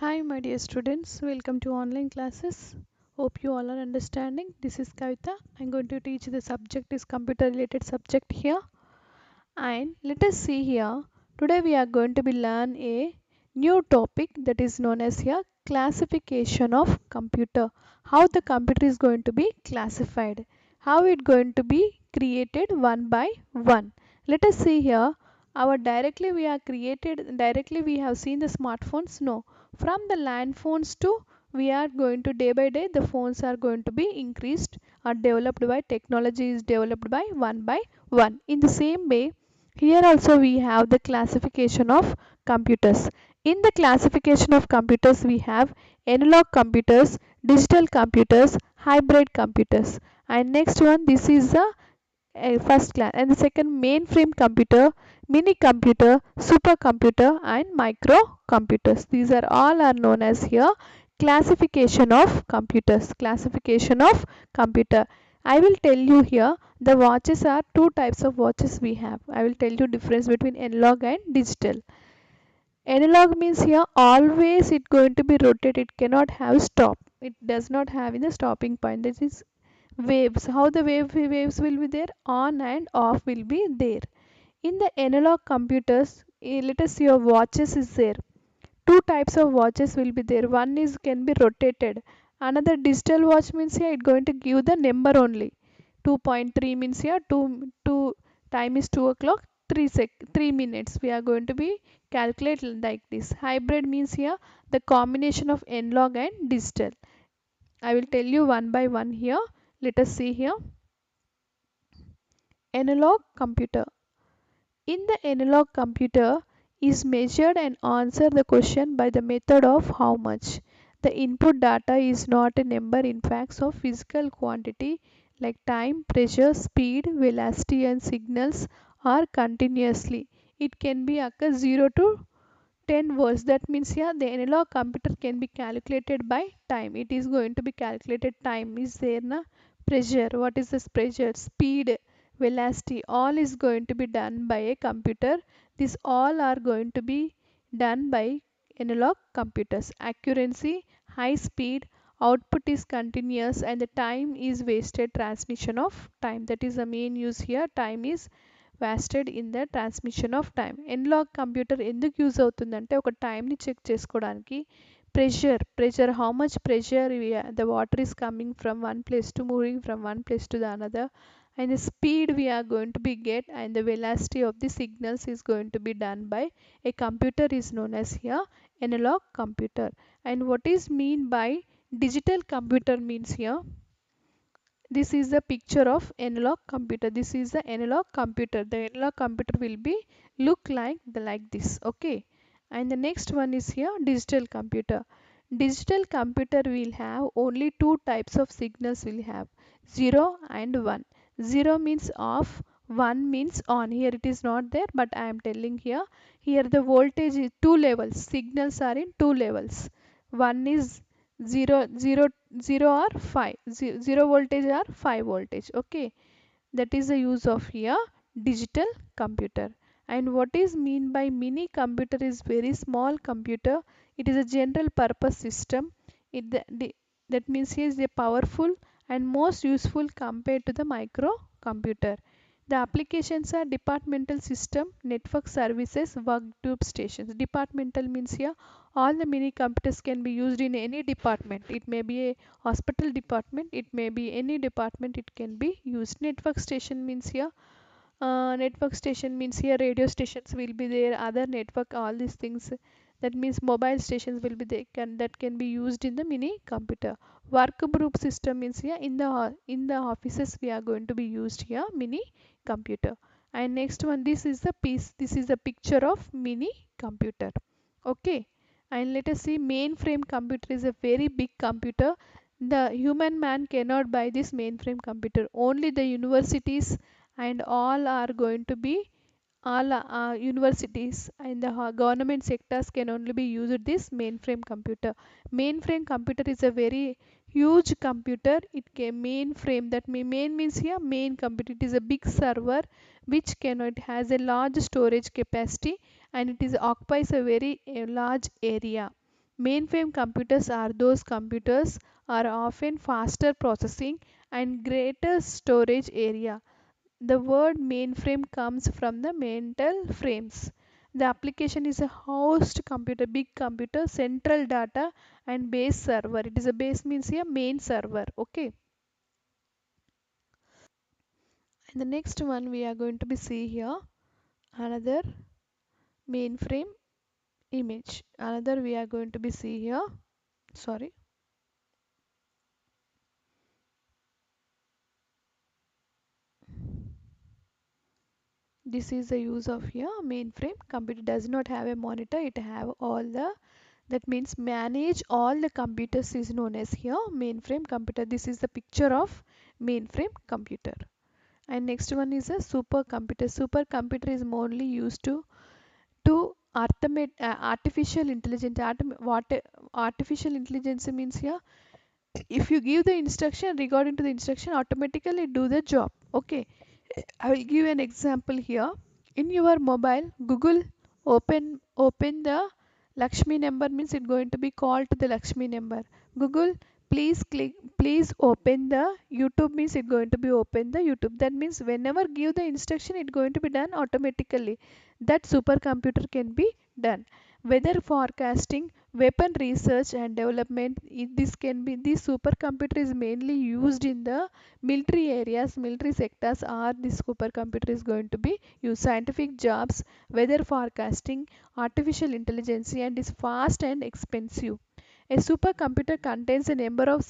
Hi, my dear students. Welcome to online classes. Hope you all are understanding. This is Kavita. I'm going to teach the subject is computer related subject here. And let us see here. Today we are going to be learn a new topic that is known as here classification of computer. How the computer is going to be classified. How it going to be created one by one. Let us see here. Our directly we have seen the smartphones. No, from the land phones to we are going to day by day the phones are going to be increased or developed by technology is developed by one. In the same way, here also we have the classification of computers. In the classification of computers, we have analog computers, digital computers, hybrid computers. And next one, this is the first class. And the second, mainframe computer, mini computer, supercomputer, and microcomputers. These are all are known as here classification of computers. Classification of computer. I will tell you here the watches are two types of watches we have. I will tell you difference between analog and digital. Analog means here always it going to be rotated. It cannot have stop. It does not have in the stopping point. This is waves. How the waves will be there? On and off will be there. In the analog computers, let us see your watches is there. Two types of watches will be there. One is can be rotated. Another digital watch means here it going to give the number only. 2.3 means here 2 time is 2 o'clock 3 minutes we are going to be calculate like this. Hybrid means here the combination of analog and digital. I will tell you one by one here. Let us see here. Analog computer. In the analog computer is measured and answer the question by the method of how much. The input data is not a number in facts of physical quantity like time, pressure, speed, velocity and signals are continuously. It can be occur 0 to 10 volts. That means here the analog computer can be calculated by time. It is going to be calculated time is there na pressure. What is this pressure? Speed, velocity, all is going to be done by a computer. These all are going to be done by analog computers. Accuracy, high speed, output is continuous and the time is wasted transmission of time. That is the main use here. Time is wasted in the transmission of time. Analog computer ఎందుకు use అవుతుందంటే ఒక టైంని check చేసుకోవడానికి pressure how much pressure the water is coming from one place to moving from one place to the another, and the speed we are going to be get and the velocity of the signals is going to be done by a computer is known as here analog computer. And what is mean by digital computer means here, this is the picture of analog computer. This is the analog computer. The analog computer will be look like this. Okay, and the next one is here digital computer. Digital computer will have only two types of signals will have, 0 and 1. 0 means off, 1 means on. Here it is not there, but I am telling here. Here the voltage is two levels. Signals are in two levels. One is 0 0 0 or 5, 0 voltage or 5 voltage. Okay, that is the use of here digital computer. And what is mean by mini computer is very small computer. It is a general purpose system. That means it is a powerful and most useful compared to the micro computer. The applications are departmental system, network services, work group stations. Departmental means here all the mini computers can be used in any department. It may be a hospital department, it may be any department it can be used. Network station means here radio stations will be there, other network, all these things. That means mobile stations will be there, that can be used in the mini computer. Work group system means here in the offices we are going to be used here mini computer. And next one, this is the piece, this is a picture of mini computer. Okay, and let us see mainframe computer is a very big computer. The human man cannot buy this mainframe computer, only the universities and all are going to be all universities and the government sectors can only be used this mainframe computer. Mainframe computer is a very huge computer. It can mainframe, that main means here main computer. It is a big server which cannot has a large storage capacity and it is occupies a very large area. Mainframe computers are those computers are often faster processing and greater storage area. The word mainframe comes from the mental frames. The application is a host computer, big computer, central data and base server. It is a base means here main server. Okay. And the next one we are going to be see here another mainframe image. Another we are going to be see here. Sorry. This is the use of here mainframe. Computer does not have a monitor. It have all the that means manage all the computers is known as here mainframe computer. This is the picture of mainframe computer. And next one is a supercomputer. Supercomputer is mainly used to automate artificial intelligence. Artificial intelligence means here if you give the instruction regarding to the instruction automatically do the job. Okay, I will give an example here. In your mobile, Google open the Lakshmi number means it's going to be called to the Lakshmi number. Google, please open the YouTube means it's going to be open the YouTube. That means whenever give the instruction, it's going to be done automatically. That supercomputer can be done. Weather forecasting, weapon research and development. This supercomputer is mainly used in the military areas, military sectors are this supercomputer is going to be used. Scientific jobs, weather forecasting, artificial intelligence and is fast and expensive. A supercomputer contains a number of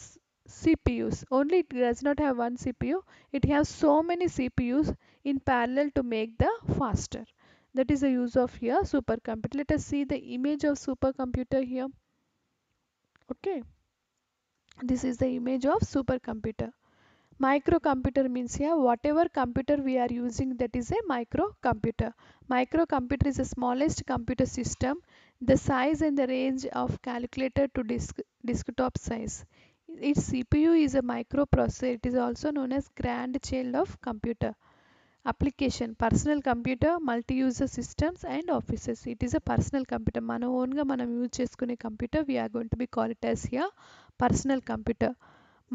CPUs. Only it does not have one CPU. It has so many CPUs in parallel to make the faster. That is the use of here supercomputer. Let us see the image of supercomputer here. Okay, this is the image of supercomputer. Microcomputer means here whatever computer we are using that is a microcomputer. Microcomputer is the smallest computer system. The size and the range of calculator to desktop size. Its CPU is a microprocessor. It is also known as grandchild of computer. Application personal computer, multi-user systems and offices. It is a personal computer. మన own గా మనం use చేసుకునే computer we are going to be call it as here personal computer.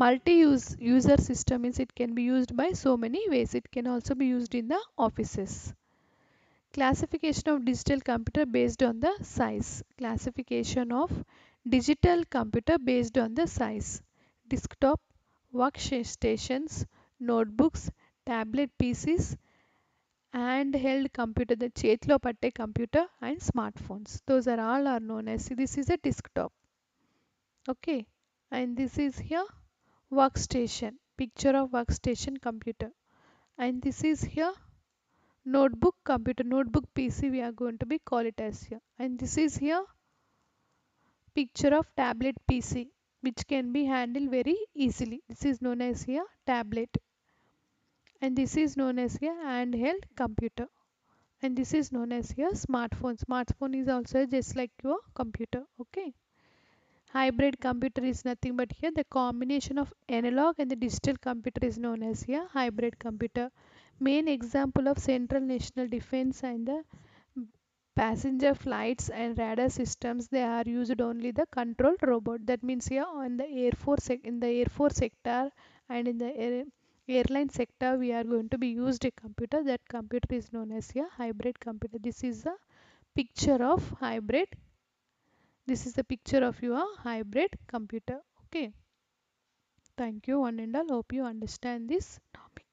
Multi-use user system means it can be used by so many ways. It can also be used in the offices. Classification of digital computer based on the size. Classification of digital computer based on the size. Desktop, workstations, notebooks, tablet PCs, handheld computer, the చేతిలో పట్టే computer and smartphones. Those are all are known as this is a desktop. Okay, and this is here workstation, picture of workstation computer, and this is here notebook computer, notebook PC we are going to be call it as here, and this is here picture of tablet PC which can be handled very easily. This is known as here tablet, and this is known as here handheld computer, and this is known as here smartphone. Smartphone is also just like your computer. Okay, hybrid computer is nothing but here the combination of analog and the digital computer is known as here hybrid computer. Main example of central national defense and the passenger flights and radar systems they are used only the controlled robot. That means here on the air force in the air force sector and in the airline sector we are going to be used a computer. That computer is known as here hybrid computer. This is a picture of hybrid. This is the picture of your hybrid computer. Okay, thank you one and all. Hope you understand this topic.